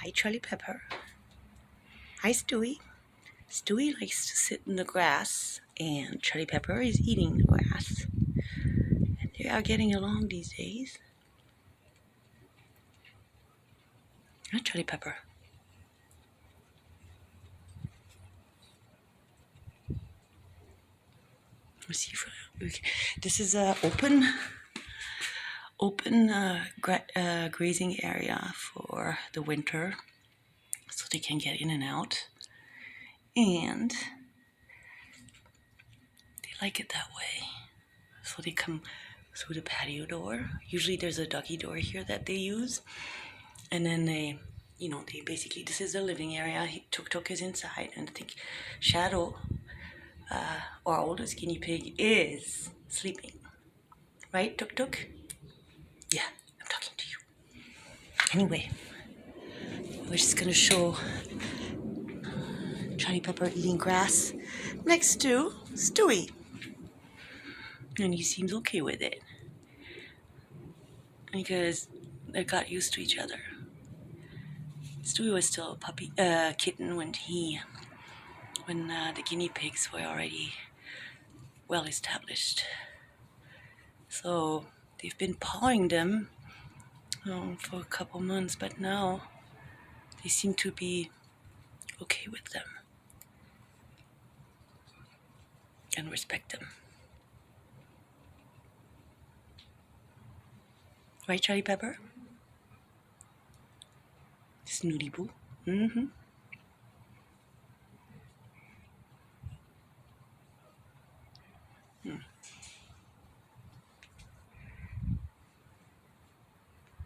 Hi, Charlie Pepper. Hi, Stewie. Stewie likes to sit in the grass, and Charlie Pepper is eating the grass. And they are getting along these days. Hi, Charlie Pepper. Let's see if this is a open grazing area for the winter, so they can get in and out, and they like it that way. So they come through the patio door. Usually there's a doggy door here that they use, and then they basically, this is the living area. Tuk Tuk is inside, and I think Shadow, our oldest guinea pig, is sleeping. Right, Tuk Tuk? Yeah, I'm talking to you. Anyway, we're just gonna show Charlie Pepper eating grass next to Stewie. And he seems okay with it, because they got used to each other. Stewie was still a kitten when the guinea pigs were already well established. So they've been pawing them for a couple months, but now they seem to be okay with them and respect them. Right, Charlie Pepper? Snooty Boo? Mm-hmm.